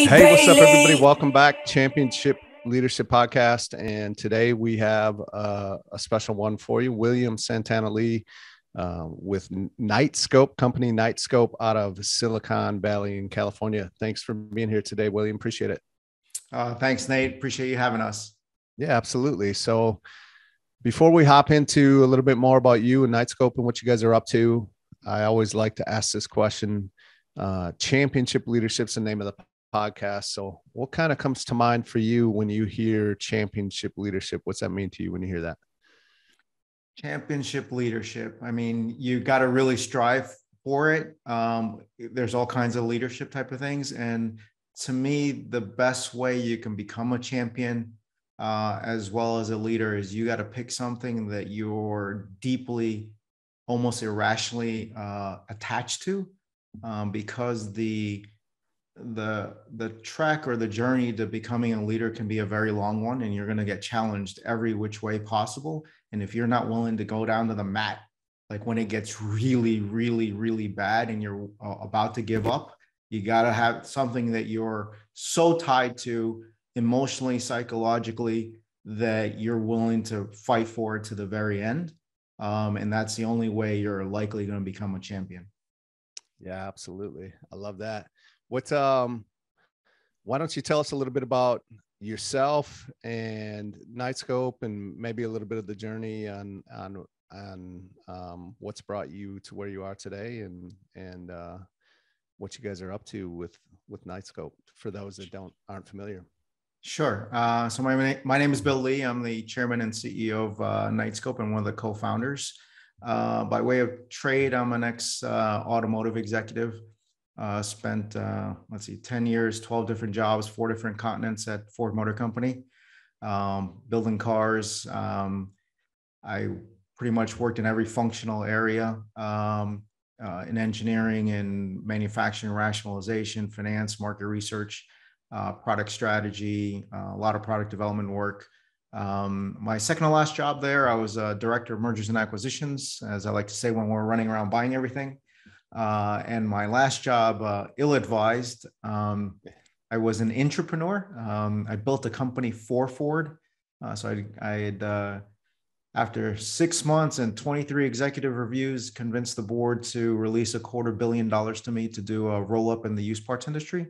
Hey, what's up, everybody? Welcome back, Championship Leadership Podcast. And today we have a special one for you, William Santana Li with Knightscope, company Knightscope out of Silicon Valley in California. Thanks for being here today, William. Appreciate it. Thanks, Nate. Appreciate you having us. Yeah, absolutely. So before we hop into a little bit more about you and Knightscope and what you guys are up to, I always like to ask this question. Championship Leadership's the name of the podcast. So what kind of comes to mind for you when you hear championship leadership? What's that mean to you when you hear that? Championship leadership. I mean, you got to really strive for it. There's all kinds of leadership type of things. And to me, the best way you can become a champion as well as a leader is you got to pick something that you're deeply, almost irrationally attached to, because the track or the journey to becoming a leader can be a very long one, and you're going to get challenged every which way possible. And if you're not willing to go down to the mat, like when it gets really, really, really bad and you're about to give up, you got to have something that you're so tied to emotionally, psychologically, that you're willing to fight for it to the very end. And that's the only way you're likely going to become a champion. Yeah, absolutely. I love that. Why don't you tell us a little bit about yourself and Knightscope, and maybe a little bit of the journey on what's brought you to where you are today, and what you guys are up to with Knightscope for those that aren't familiar. Sure. So my name is Bill Lee. I'm the chairman and CEO of Knightscope and one of the co-founders. By way of trade, I'm an ex-automotive executive. Spent, 10 years, 12 different jobs, 4 different continents at Ford Motor Company, building cars. I pretty much worked in every functional area, in engineering and manufacturing rationalization, finance, market research, product strategy, a lot of product development work. My second to last job there, I was a director of mergers and acquisitions, as I like to say when we're running around buying everything. And my last job, ill-advised, I was an entrepreneur. I built a company for Ford. So I had, after 6 months and 23 executive reviews, convinced the board to release $250 million to me to do a roll-up in the used parts industry.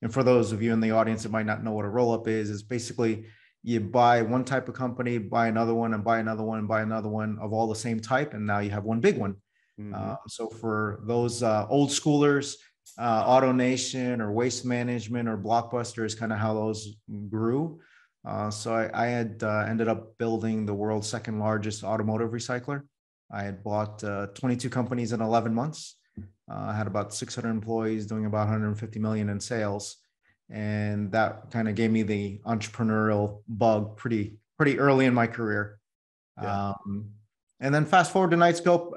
And for those of you in the audience that might not know what a roll-up is basically you buy one type of company, buy another one, and buy another one, and buy another one of all the same type, and now you have one big one. Mm-hmm. So for those old schoolers, AutoNation or Waste Management or Blockbuster is kind of how those grew. So I had ended up building the world's second largest automotive recycler. I had bought 22 companies in 11 months. I had about 600 employees doing about 150 million in sales. And that kind of gave me the entrepreneurial bug pretty early in my career. Yeah. And then fast forward to Knightscope.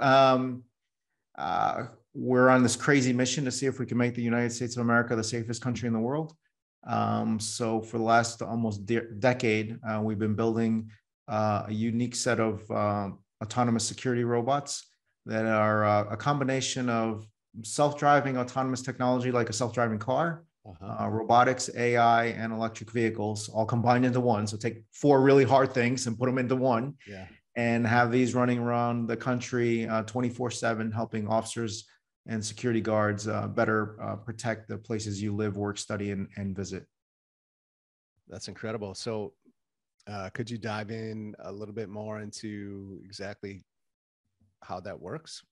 We're on this crazy mission to see if we can make the United States of America the safest country in the world. So for the last almost decade, we've been building a unique set of autonomous security robots that are a combination of self-driving autonomous technology like a self-driving car, robotics, AI, and electric vehicles all combined into one. So take 4 really hard things and put them into one. Yeah. And have these running around the country 24/7, helping officers and security guards better protect the places you live, work, study, and visit. That's incredible. So could you dive in a little bit more into exactly how that works?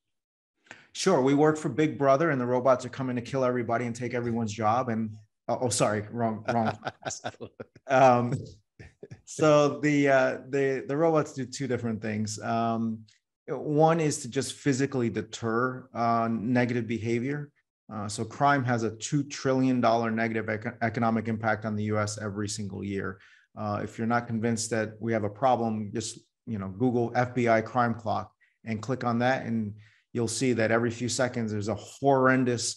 Sure. We work for Big Brother, and the robots are coming to kill everybody and take everyone's job. And sorry, wrong. So the robots do 2 different things. One is to just physically deter negative behavior. So crime has a $2 trillion negative economic impact on the U.S. every single year. If you're not convinced that we have a problem, just Google FBI crime clock and click on that, and you'll see that every few seconds there's a horrendous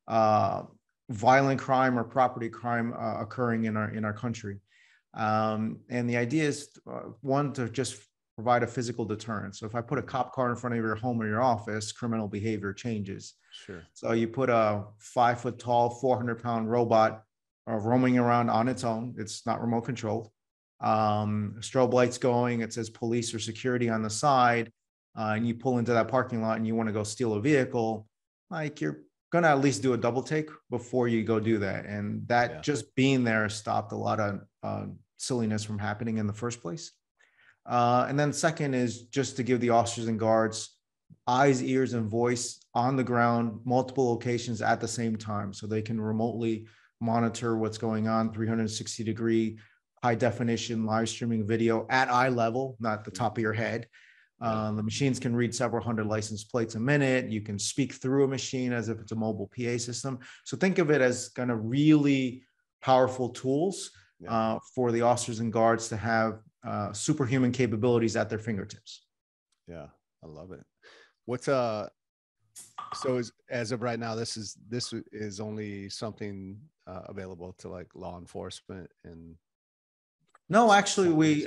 violent crime or property crime occurring in our country. And the idea is, one, to just provide a physical deterrent. So if I put a cop car in front of your home or your office, criminal behavior changes. Sure. So you put a 5 foot tall, 400-pound robot roaming around on its own. It's not remote controlled. Strobe lights going, it says police or security on the side, and you pull into that parking lot and you want to go steal a vehicle, like you're going to at least do a double take before you go do that. And that just being there stopped a lot of silliness from happening in the first place. And then second is just to give the officers and guards eyes, ears, and voice on the ground, multiple locations at the same time, so they can remotely monitor what's going on, 360-degree, high definition live streaming video at eye level, not the top of your head. The machines can read several hundred license plates a minute. You can speak through a machine as if it's a mobile PA system. So think of it as kind of really powerful tools for the officers and guards to have superhuman capabilities at their fingertips. Yeah, I love it. What's so as of right now, this is only something available to like law enforcement and. No, actually, we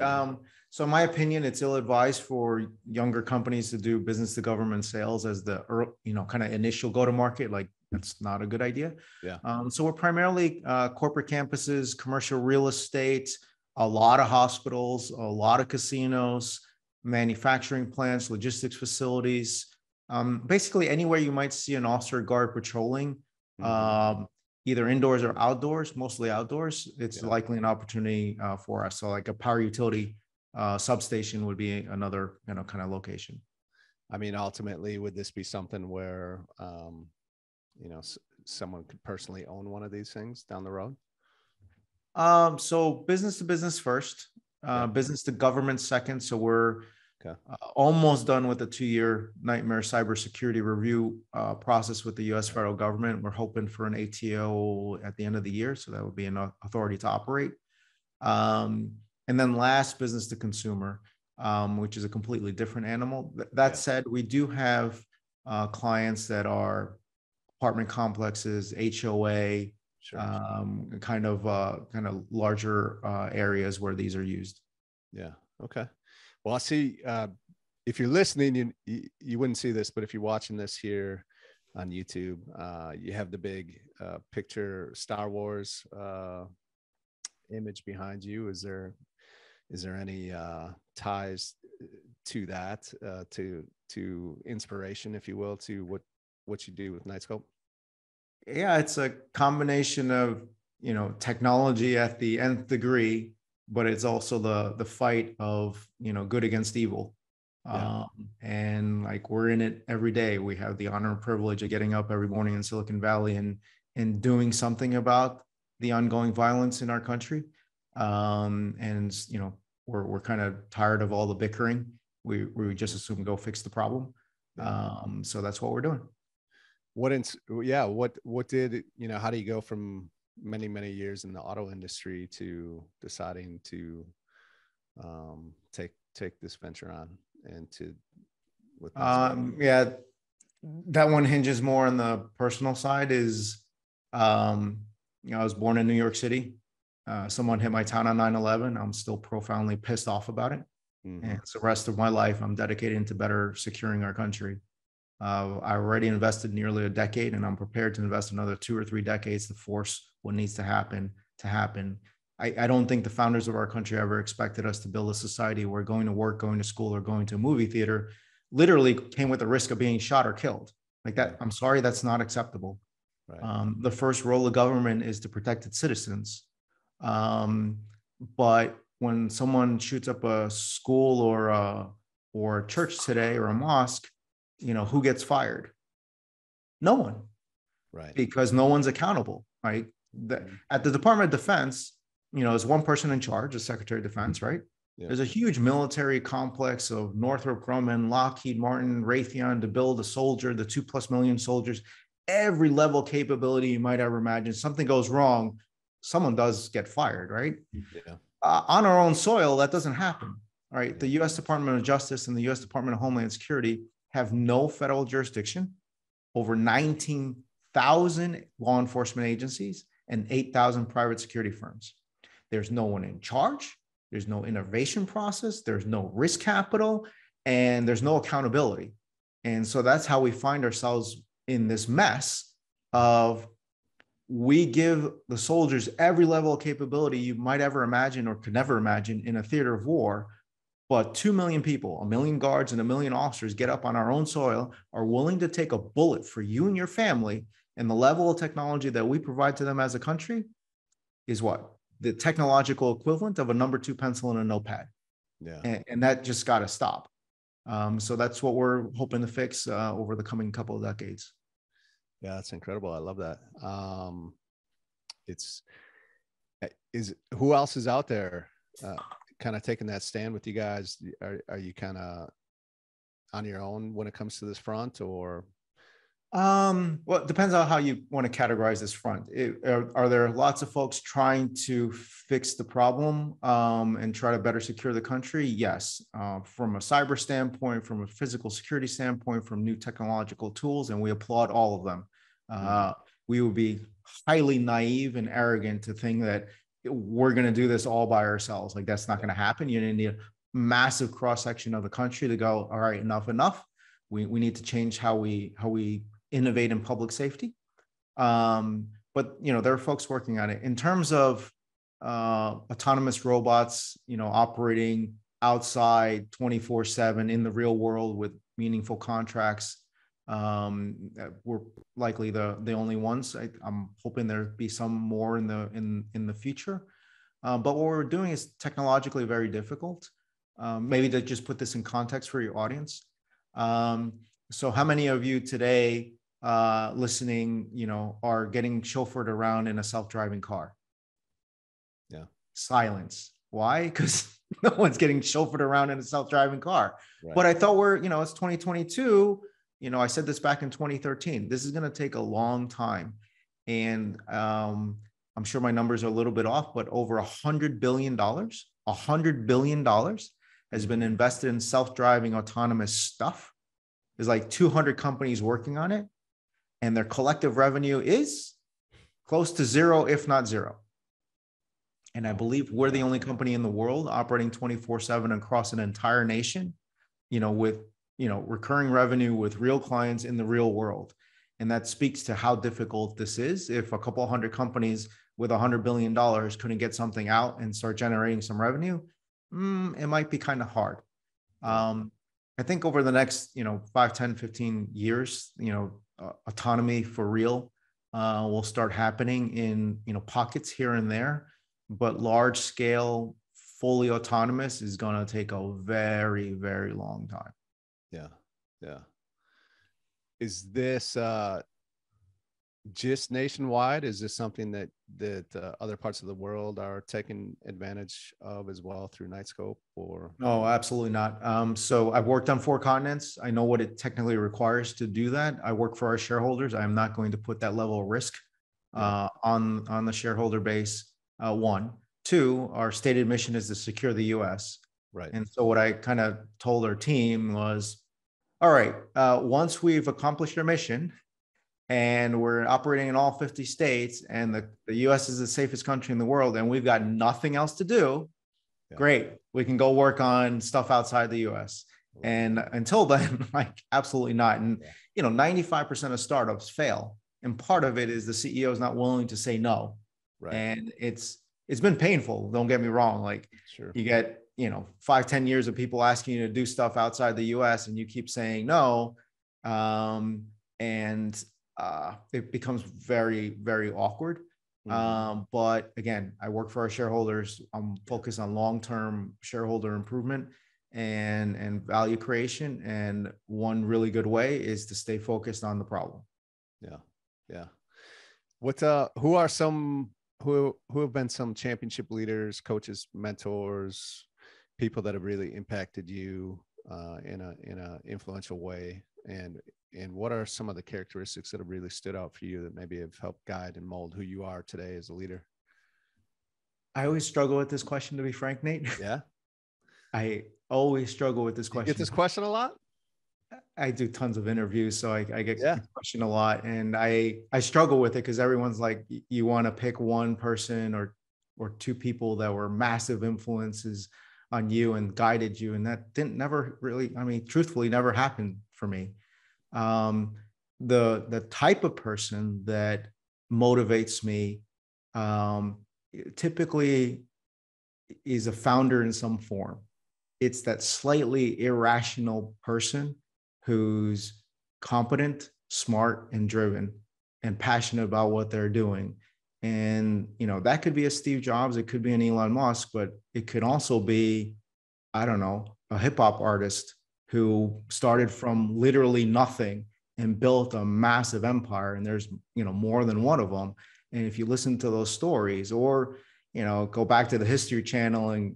so in my opinion, it's ill-advised for younger companies to do business to government sales as the kind of initial go-to-market. Like, that's not a good idea. Yeah. So we're primarily corporate campuses, commercial real estate, a lot of hospitals, a lot of casinos, manufacturing plants, logistics facilities, basically anywhere you might see an officer guard patrolling. Either indoors or outdoors, mostly outdoors, it's likely an opportunity for us. So like a power utility substation would be another, kind of location. I mean, ultimately, would this be something where, someone could personally own one of these things down the road? So business to business first, business to government second. So we're almost done with the 2-year nightmare cybersecurity review process with the U.S. federal government. We're hoping for an ATO at the end of the year, so that would be an authority to operate. And then last, business to consumer, which is a completely different animal. That said, we do have clients that are apartment complexes, HOA, kind of larger areas where these are used. Yeah. Okay. Well, I see, if you're listening, you wouldn't see this, but if you're watching this here on YouTube, you have the big picture Star Wars image behind you. Is there any ties to that, to inspiration, if you will, to what you do with Knightscope? Yeah, it's a combination of, technology at the nth degree, but it's also the fight of, good against evil. And like, we're in it every day. We have the honor and privilege of getting up every morning in Silicon Valley and doing something about the ongoing violence in our country. And, we're kind of tired of all the bickering. We just assume go fix the problem. So that's what we're doing. What did, how do you go from many years in the auto industry to deciding to take this venture on and to that one hinges more on the personal side. Is I was born in New York City. Someone hit my town on 9/11. I'm still profoundly pissed off about it. And it's the rest of my life I'm dedicated into better securing our country. I already invested nearly a decade, and I'm prepared to invest another 2 or 3 decades to force what needs to happen. I don't think the founders of our country ever expected us to build a society where going to work, going to school, or going to a movie theater literally came with the risk of being shot or killed. Like that, I'm sorry, that's not acceptable. Right. The first role of government is to protect its citizens. But when someone shoots up a school or a church today, or a mosque, who gets fired? No one. Right. Because no one's accountable, right? At the Department of Defense, there's one person in charge, the Secretary of Defense, right? Yeah. There's a huge military complex of Northrop Grumman, Lockheed Martin, Raytheon to build a soldier, the 2+ million soldiers, every level capability you might ever imagine. Something goes wrong, someone does get fired, right? Yeah. On our own soil, that doesn't happen, right? The U.S. Department of Justice and the U.S. Department of Homeland Security have no federal jurisdiction over 19,000 law enforcement agencies and 8,000 private security firms. There's no one in charge. There's no innovation process. There's no risk capital, and there's no accountability. And so that's how we find ourselves in this mess of we give the soldiers every level of capability you might ever imagine or could never imagine in a theater of war. But 2 million people, 1 million guards and 1 million officers get up on our own soil, are willing to take a bullet for you and your family. And the level of technology that we provide to them as a country is what? The technological equivalent of a number 2 pencil and a notepad. Yeah. And that just got to stop. So that's what we're hoping to fix over the coming couple of decades. Yeah, that's incredible. I love that. Who else is out there kind of taking that stand with you guys? Are you kind of on your own when it comes to this front, or? Well, it depends on how you want to categorize this front. Are there lots of folks trying to fix the problem and try to better secure the country? Yes. From a cyber standpoint, from a physical security standpoint, from new technological tools, and we applaud all of them. We would be highly naive and arrogant to think that we're going to do this all by ourselves. Like, that's not going to happen. You're going to need a massive cross-section of the country to go, all right, enough. We need to change how we innovate in public safety. But, there are folks working on it. In terms of autonomous robots, operating outside 24/7 in the real world with meaningful contracts, we're likely the only ones. I'm hoping there'd be some more in the future. But what we're doing is technologically very difficult. Maybe to just put this in context for your audience. So how many of you today listening, are getting chauffeured around in a self-driving car? Yeah. Silence. Why? Because no one's getting chauffeured around in a self-driving car. Right. But I thought it's 2022. I said this back in 2013. This is going to take a long time. And I'm sure my numbers are a little bit off, but over $100 billion has been invested in self-driving autonomous stuff. There's like 200 companies working on it, and their collective revenue is close to zero, if not zero. And I believe we're the only company in the world operating 24/7 across an entire nation, with, recurring revenue with real clients in the real world. And that speaks to how difficult this is. If a couple hundred companies with $100 billion couldn't get something out and start generating some revenue, it might be kind of hard. I think over the next, 5, 10, 15 years, autonomy for real will start happening in, pockets here and there, but large scale, fully autonomous is going to take a very, very long time. Yeah. Yeah. Is this just nationwide? Is this something that other parts of the world are taking advantage of as well through Knightscope, or? No, absolutely not. So I've worked on 4 continents. I know what it technically requires to do that. I work for our shareholders. I'm not going to put that level of risk on the shareholder base. 1, 2, our stated mission is to secure the U.S. Right. And so what I kind of told our team was, all right, once we've accomplished our mission, and we're operating in all 50 states, and the U.S. is the safest country in the world, and we've got nothing else to do, great, we can go work on stuff outside the U.S. And until then, absolutely not. And 95% of startups fail, and part of it is the CEO is not willing to say no. Right. And it's been painful. Don't get me wrong. Sure. You get 5, 10 years of people asking you to do stuff outside the U.S. and you keep saying no, and it becomes very, very awkward. But again, I work for our shareholders. I'm focused on long-term shareholder improvement and value creation. And one really good way is to stay focused on the problem. Yeah. Yeah. Who have been some championship leaders, coaches, mentors, people that have really impacted you in a influential way? And what are some of the characteristics that have really stood out for you that maybe have helped guide and mold who you are today as a leader? I always struggle with this question, to be frank, Nate. Yeah. I always struggle with this question. You get this question a lot? I do tons of interviews, so I get this question a lot, and I struggle with it because everyone's like, you want to pick one person or 2 people that were massive influences on you and guided you, and that never really, truthfully, never happened for me. The type of person that motivates me typically is a founder in some form. It's that slightly irrational person who's competent, smart, and driven and passionate about what they're doing. And, that could be a Steve Jobs, it could be an Elon Musk, but it could also be, I don't know, a hip hop artist who started from literally nothing and built a massive empire. And there's, more than one of them. And if you listen to those stories, or, go back to the History Channel and,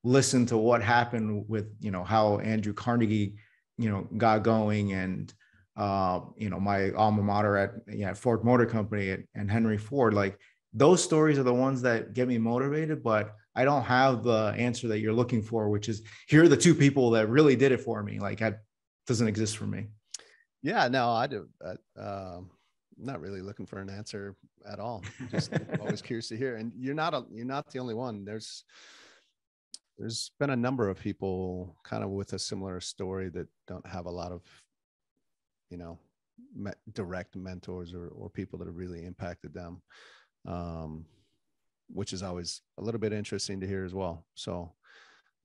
listen to what happened with, how Andrew Carnegie, got going, and, my alma mater at Ford Motor Company and Henry Ford, like those stories are the ones that get me motivated. But I don't have the answer that you're looking for, which is, here are the two people that really did it for me. Like, that doesn't exist for me. Yeah, no, I do. Not really looking for an answer at all. Just always curious to hear. And you're not the only one. There's been a number of people kind of with a similar story that don't have a lot of, direct mentors or people that have really impacted them, which is always a little bit interesting to hear as well. So,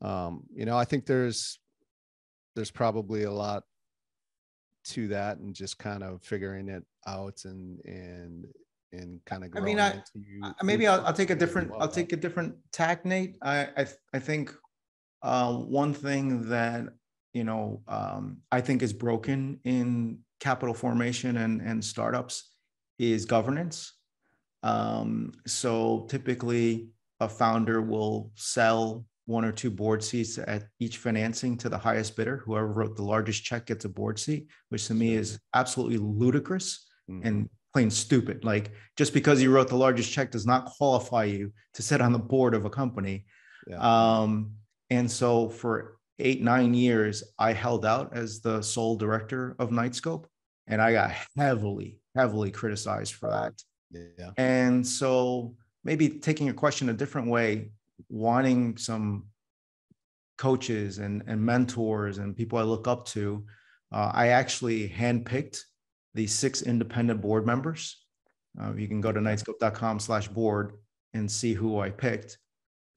I think there's probably a lot to that, and just kind of figuring it out and kind of growing. Maybe I'll take a different tack, Nate. I think one thing that I think is broken in capital formation and startups is governance. So typically a founder will sell one or two board seats at each financing to the highest bidder. Whoever wrote the largest check gets a board seat, which to me is absolutely ludicrous and plain stupid. Like, just because you wrote the largest check does not qualify you to sit on the board of a company. Yeah. And so for 8-9 years, I held out as the sole director of Knightscope, and I got heavily criticized for that. Yeah. And so maybe taking a question a different way, wanting some coaches and mentors and people I look up to, I actually handpicked the 6 independent board members. You can go to knightscope.com/board and see who I picked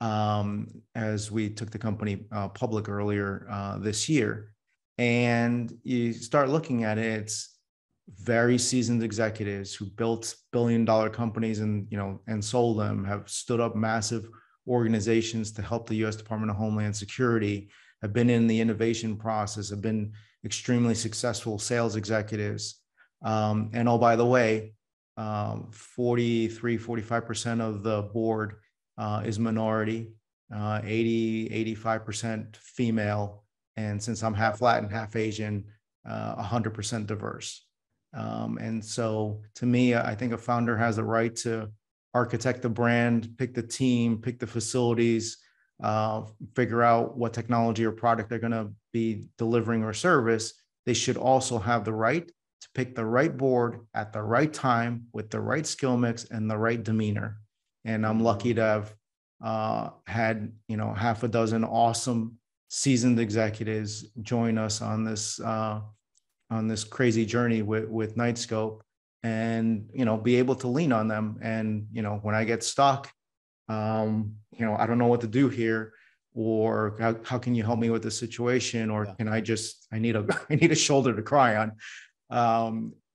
as we took the company public earlier this year. And you start looking at it, it's very seasoned executives who built billion-dollar companies and sold them, have stood up massive organizations to help the U.S. Department of Homeland Security, have been in the innovation process, have been extremely successful sales executives. And oh, by the way, 45% of the board is minority, 85% female. And since I'm half Latin, half Asian, 100% diverse. And so to me, I think a founder has a right to architect the brand, pick the team, pick the facilities, figure out what technology or product they're going to be delivering or service. They should also have the right to pick the right board at the right time with the right skill mix and the right demeanor. And I'm lucky to have had, half a dozen awesome seasoned executives join us on this crazy journey with Knightscope, and, be able to lean on them. And, when I get stuck, I don't know what to do here, or how can you help me with this situation? Or can I need a shoulder to cry on.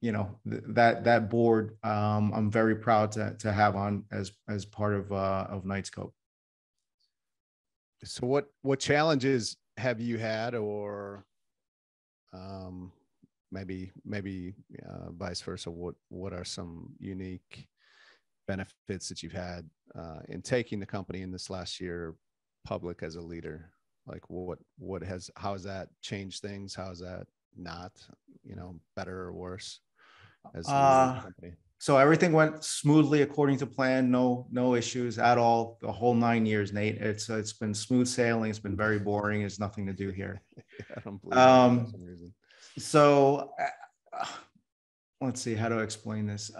That board, I'm very proud to have on as part of Knightscope. So what challenges have you had, or maybe vice versa? What are some unique benefits that you've had in taking the company in this last year public as a leader? Like how has that changed things? How has that not, better or worse as a company? So everything went smoothly according to plan. No issues at all. The whole 9 years, Nate. It's been smooth sailing. It's been very boring. There's nothing to do here. I don't believe that for some reason. So let's see how to explain this.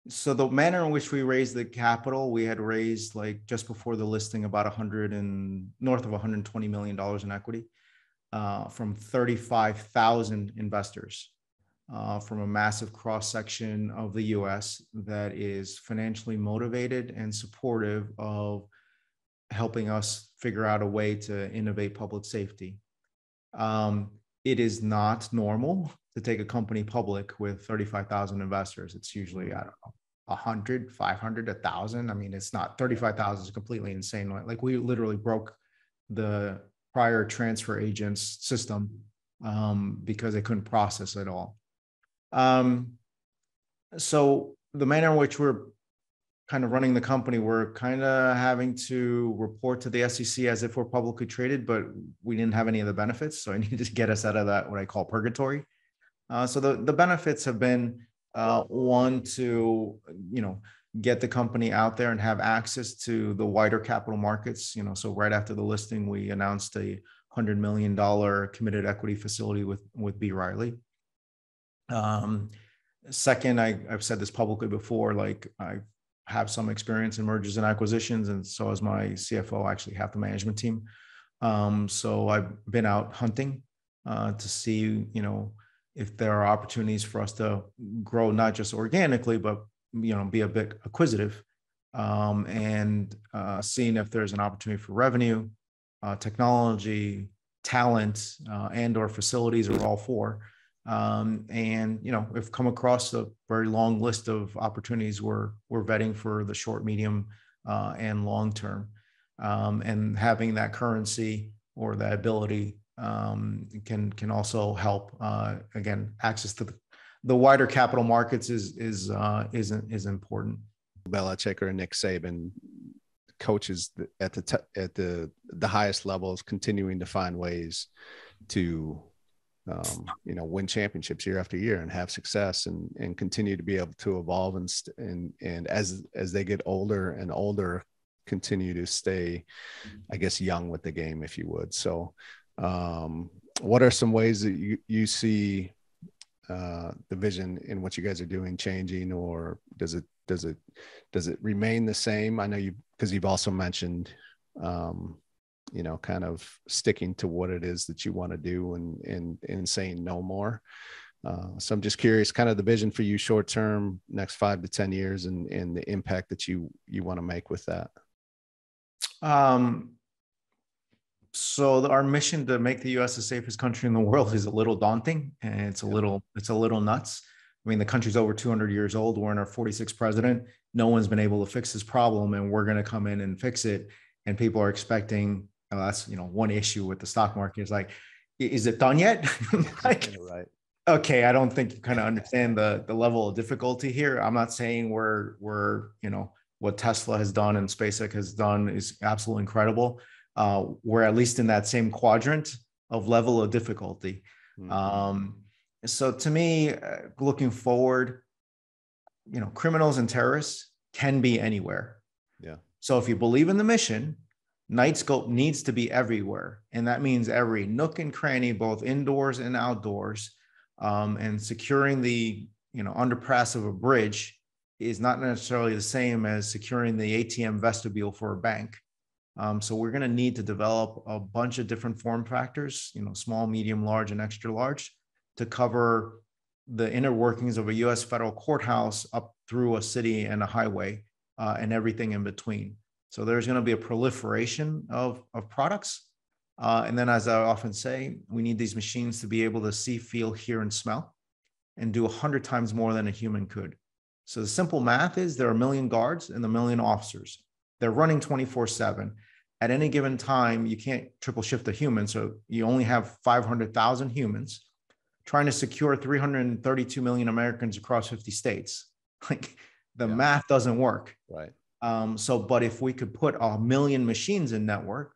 So the manner in which we raised the capital, we had raised, like, just before the listing, about north of $120 million in equity from 35,000 investors. from a massive cross-section of the US that is financially motivated and supportive of helping us figure out a way to innovate public safety. It is not normal to take a company public with 35,000 investors. It's usually, I don't know, 100, 500, 1,000. I mean, it's not 35,000 is completely insane. Like we literally broke the prior transfer agents system because they couldn't process it all. So the manner in which we're kind of running the company, we're kind of having to report to the SEC as if we're publicly traded, but we didn't have any of the benefits. So I needed to get us out of that, what I call purgatory. So the benefits have been one, to, get the company out there and have access to the wider capital markets. So right after the listing, we announced a $100 million committed equity facility with B. Riley. Second, I've said this publicly before, like I have some experience in mergers and acquisitions, and so is my CFO, actually half the management team. So I've been out hunting to see, if there are opportunities for us to grow, not just organically, but, be a bit acquisitive, and seeing if there's an opportunity for revenue, technology, talent, and or facilities, or all four. And we've come across a very long list of opportunities we're vetting for the short, medium, and long term. And having that currency or that ability can also help. Again, access to the wider capital markets is important. Belichick or Nick Saban, coaches at the highest levels, continuing to find ways to win championships year after year and have success and continue to be able to evolve and as they get older and older, continue to stay, I guess, young with the game, if you would. So what are some ways that you see the vision in what you guys are doing changing, or does it remain the same? I know because you've also mentioned kind of sticking to what it is that you want to do and saying no more. So I'm just curious, kind of the vision for you short term, next 5 to 10 years, and the impact that you want to make with that. So our mission to make the U.S. the safest country in the world is a little daunting, and it's a little nuts. I mean, the country's over 200 years old. We're in our 46th president. No one's been able to fix this problem, and we're going to come in and fix it. And people are expecting, that's, one issue with the stock market is like, is it done yet? Like, right. Okay. I don't think you kind of understand the level of difficulty here. I'm not saying we're what Tesla has done and SpaceX has done is absolutely incredible. We're at least in that same quadrant of level of difficulty. Mm-hmm. So to me, looking forward, criminals and terrorists can be anywhere. Yeah. So if you believe in the mission, Knightscope needs to be everywhere. And that means every nook and cranny, both indoors and outdoors. And securing the, underpass of a bridge is not necessarily the same as securing the ATM vestibule for a bank. So we're going to need to develop a bunch of different form factors, small, medium, large, and extra large, to cover the inner workings of a U.S. federal courthouse up through a city and a highway, and everything in between. So there's going to be a proliferation of products. And then, as I often say, we need these machines to be able to see, feel, hear, and smell, and do 100 times more than a human could. So the simple math is there are 1 million guards and 1 million officers. They're running 24/7. At any given time, you can't triple shift a human. So you only have 500,000 humans trying to secure 332 million Americans across 50 states. Like, the math doesn't work. Right. But if we could put 1 million machines in network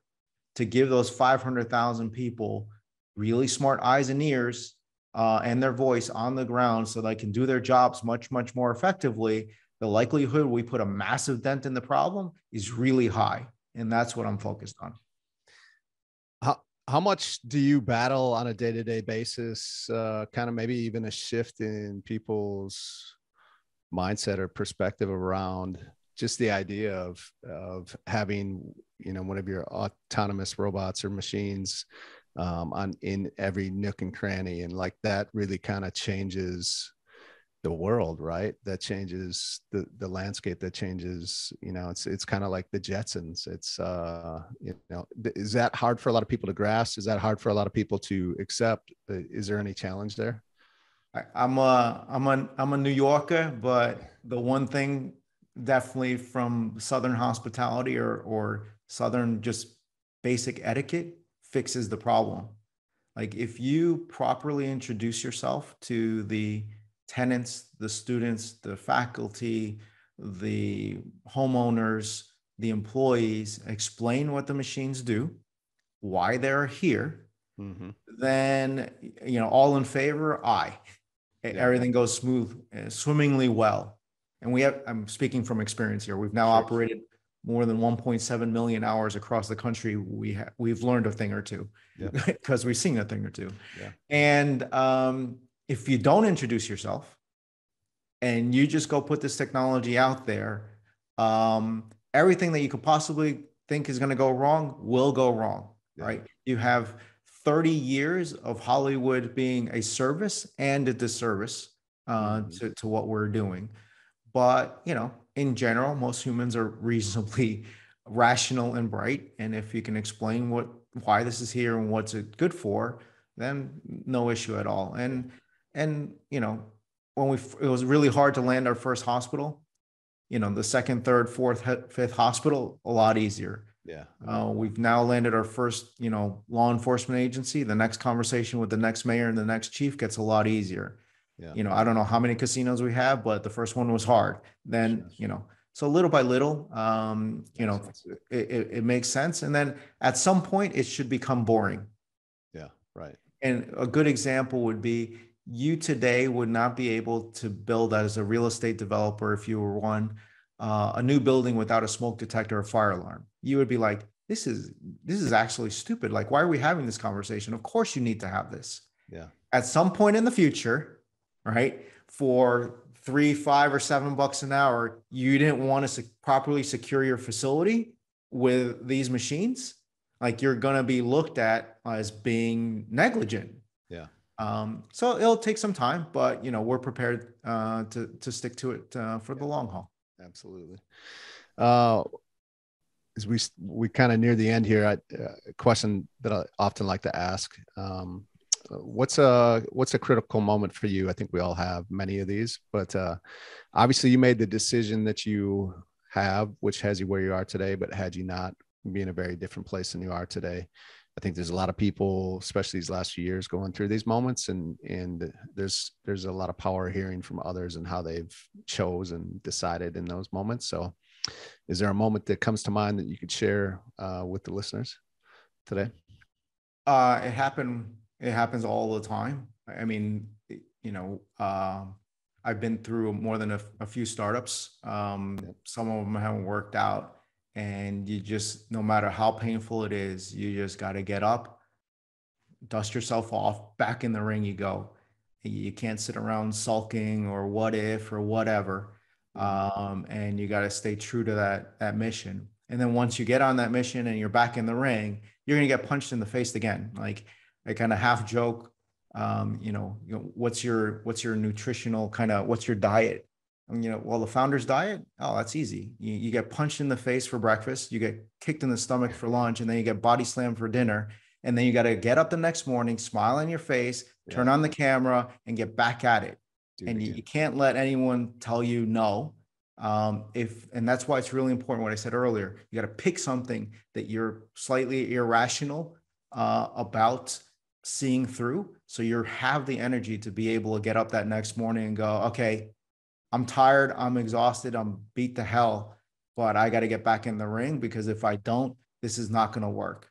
to give those 500,000 people really smart eyes and ears, and their voice on the ground, so they can do their jobs much, much more effectively, the likelihood we put a massive dent in the problem is really high. And that's what I'm focused on. How much do you battle on a day-to-day basis? Kind of maybe even a shift in people's mindset or perspective around just the idea of having, one of your autonomous robots or machines on in every nook and cranny, and like that really kind of changes the world, right? That changes the landscape, that changes, it's kind of like the Jetsons. It's is that hard for a lot of people to grasp? Is that hard for a lot of people to accept? Is there any challenge there? I'm a New Yorker, but the one thing definitely from Southern hospitality or Southern just basic etiquette fixes the problem. Like if you properly introduce yourself to the tenants, the students, the faculty, the homeowners, the employees, explain what the machines do, why they're here, Mm-hmm. then, all in favor, aye. Yeah. Everything goes smooth, swimmingly well. And I'm speaking from experience here. We've now Sure. operated more than 1.7 million hours across the country. We've learned a thing or two because we've seen a thing or two. Yeah. And if you don't introduce yourself and you just go put this technology out there, everything that you could possibly think is going to go wrong will go wrong, right? You have 30 years of Hollywood being a service and a disservice to what we're doing. But, in general, most humans are reasonably rational and bright. And if you can explain why this is here and what's it good for, then no issue at all. And when it was really hard to land our first hospital, the second, third, fourth, fifth hospital, a lot easier. Yeah. We've now landed our first, law enforcement agency. The next conversation with the next mayor and the next chief gets a lot easier. Yeah. I don't know how many casinos we have, but the first one was hard. Then, so little by little, it makes sense. And then at some point it should become boring. Yeah. Right. And a good example would be you today would not be able to build as a real estate developer, if you were one, a new building without a smoke detector or fire alarm. You would be like, this is actually stupid. Like, why are we having this conversation? Of course you need to have this. Yeah. At some point in the future, right, for $3, $5, or $7 an hour, you didn't want to properly secure your facility with these machines. Like, you're going to be looked at as being negligent. Yeah. So it'll take some time, but we're prepared to stick to it for the long haul. Absolutely. As we kind of near the end here, a question that I often like to ask: what's a critical moment for you? I think we all have many of these, but obviously you made the decision that you have, which has you where you are today. But had you not, be in a very different place than you are today. I think there's a lot of people, especially these last few years, going through these moments, and there's a lot of power hearing from others and how they've chose and decided in those moments. So is there a moment that comes to mind that you could share with the listeners today? It happens all the time. I mean, I've been through more than a few startups. Some of them haven't worked out. And you just, no matter how painful it is, you just got to get up, dust yourself off, back in the ring you go. You can't sit around sulking or what if or whatever. And you got to stay true to that mission. And then once you get on that mission and you're back in the ring, you're going to get punched in the face again. Like, I kind of half joke, what's your nutritional what's your diet? Well, the founder's diet, oh, that's easy. You get punched in the face for breakfast, you get kicked in the stomach for lunch, and then you get body slammed for dinner. And then you got to get up the next morning, smile on your face, turn on the camera, and get back at it. And you can't let anyone tell you no. And that's why it's really important what I said earlier. You got to pick something that you're slightly irrational about seeing through. So you have the energy to be able to get up that next morning and go, okay, I'm tired, I'm exhausted, I'm beat to hell, but I got to get back in the ring, because if I don't, this is not going to work.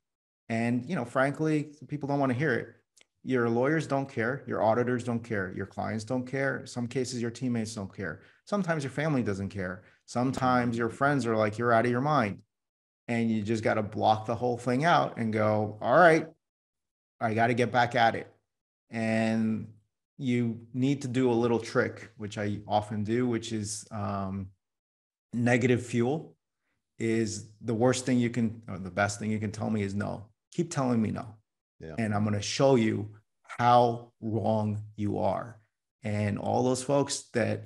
And, frankly, people don't want to hear it. Your lawyers don't care. Your auditors don't care. Your clients don't care. In some cases, your teammates don't care. Sometimes your family doesn't care. Sometimes your friends are like, you're out of your mind. And you just got to block the whole thing out and go, all right, I got to get back at it. And you need to do a little trick, which I often do, which is negative fuel. Is the worst thing you can, or the best thing you can tell me is no. Keep telling me no. Yeah. And I'm going to show you how wrong you are. And all those folks that,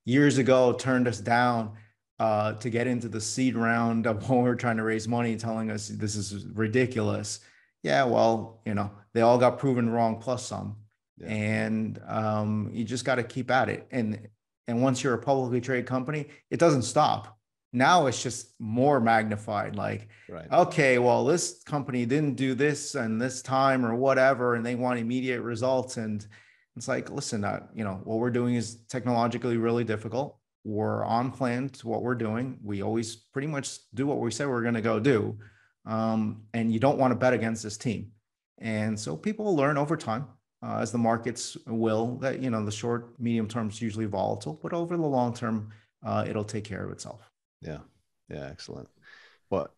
years ago turned us down to get into the seed round of when we're trying to raise money, telling us this is ridiculous. Yeah, well, they all got proven wrong plus some. Yeah. And you just got to keep at it. And once you're a publicly traded company, it doesn't stop. Now it's just more magnified. Like, right. Okay, well, this company didn't do this and this time or whatever, and they want immediate results. And it's like, listen, what we're doing is technologically really difficult. We're on plan to what we're doing. We always pretty much do what we say we're going to go do. And you don't want to bet against this team. And so people will learn over time, as the markets will, that, the short, medium term is usually volatile, but over the long term, it'll take care of itself. Yeah. Yeah. Excellent. Well,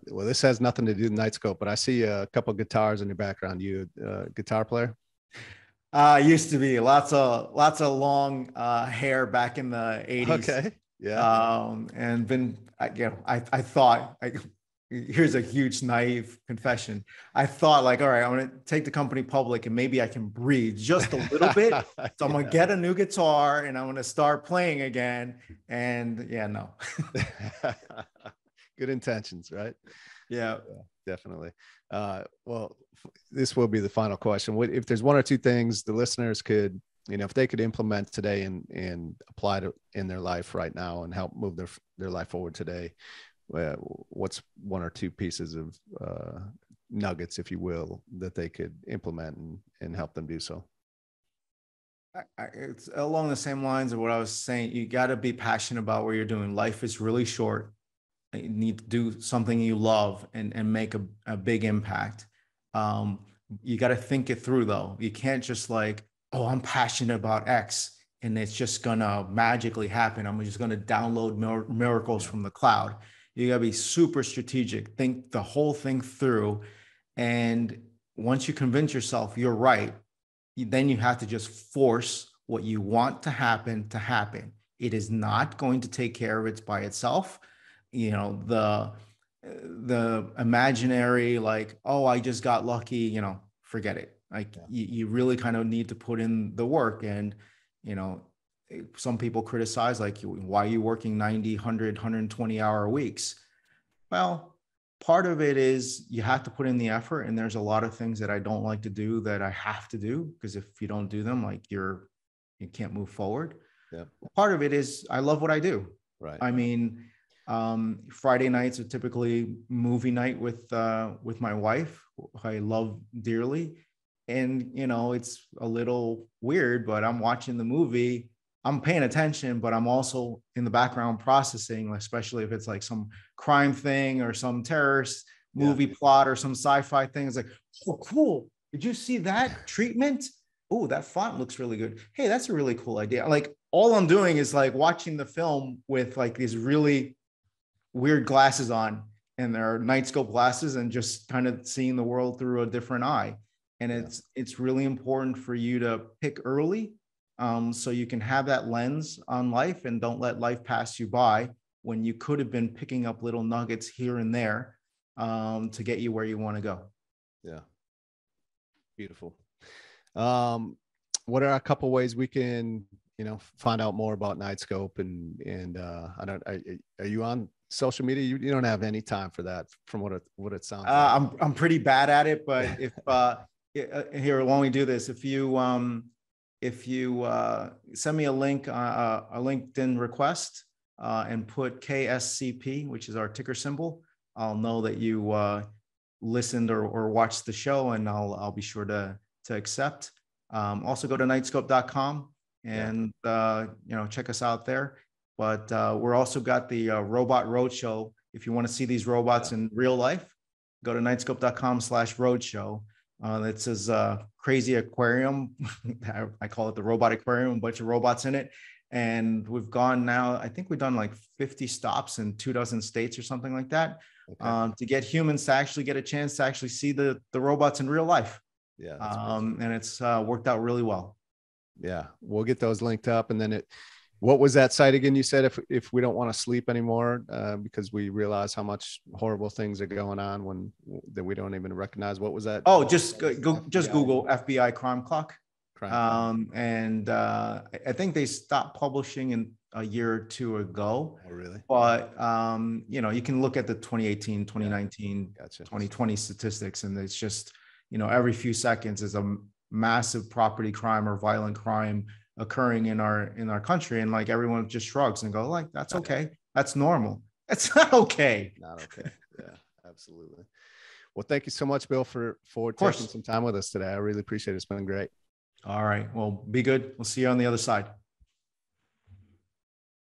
this has nothing to do with Knightscope, but I see a couple of guitars in your background. You a guitar player? Used to be lots of long hair back in the 80s. Okay. Yeah. And been, I thought, here's a huge naive confession. I thought like, all right, I'm going to take the company public and maybe I can breathe just a little bit. So I'm going to get a new guitar and I'm going to start playing again. And yeah, no. Good intentions, right? Yeah, definitely. Well, this will be the final question. If there's one or two things the listeners could, if they could implement today and apply to in their life right now and help move their life forward today, what's one or two pieces of nuggets, if you will, that they could implement and help them do so? It's along the same lines of what I was saying. You got to be passionate about what you're doing. Life is really short. You need to do something you love and make a big impact. You got to think it through though. You can't just like, oh, I'm passionate about X and it's just gonna magically happen. I'm just gonna download miracles from the cloud. You got to be super strategic, think the whole thing through. And once you convince yourself you're right, then you have to just force what you want to happen to happen. It is not going to take care of it by itself. The imaginary, like, oh, I just got lucky, forget it. Like you really kind of need to put in the work. And, some people criticize, like, why are you working 90, 100, 120 hour weeks? Well, part of it is you have to put in the effort. And there's a lot of things that I don't like to do that I have to do, because if you don't do them, like you can't move forward. Yeah. Part of it is I love what I do. Right. I mean, Friday nights are typically movie night with my wife, who I love dearly. And, it's a little weird, but I'm watching the movie, I'm paying attention, but I'm also in the background processing, especially if it's like some crime thing or some terrorist movie plot or some sci-fi thing. It's like, oh, cool. Did you see that treatment? Oh, that font looks really good. Hey, that's a really cool idea. Like, all I'm doing is like watching the film with like these really weird glasses on, and they're Knightscope glasses, and just kind of seeing the world through a different eye. And it's really important for you to pick early, so you can have that lens on life and don't let life pass you by when you could have been picking up little nuggets here and there to get you where you want to go. Yeah. Beautiful. What are a couple ways we can, find out more about Knightscope and are you on social media? You don't have any time for that, from what it sounds like. I'm pretty bad at it, but if here, why don't we do this? If you send me a link, a LinkedIn request, and put KSCP, which is our ticker symbol, I'll know that you listened or watched the show, and I'll be sure to accept. Also go to knightscope.com and check us out there. But we're also got the Robot Roadshow. If you want to see these robots in real life, go to knightscope.com/roadshow. It says crazy aquarium. I call it the robot aquarium, a bunch of robots in it. And we've gone now, I think we've done like 50 stops in 24 states or something like that, to get humans to actually get a chance to actually see the robots in real life. Yeah. And it's worked out really well. Yeah. We'll get those linked up. And then What was that site again? You said if we don't want to sleep anymore because we realize how much horrible things are going on that we don't even recognize. What was that? Oh, just Google FBI crime clock. Crime. I think they stopped publishing in a year or two ago. Oh, really? But you can look at the 2018, 2019, Gotcha. 2020 statistics, and it's just, every few seconds is a massive property crime or violent crime occurring in our country, and like everyone just shrugs and go like, that's okay, that's normal. It's not okay. Not okay. Yeah, absolutely. Well, thank you so much, Bill, for taking some time with us today. I really appreciate it. It's been great. All right, well, be good. We'll see you on the other side.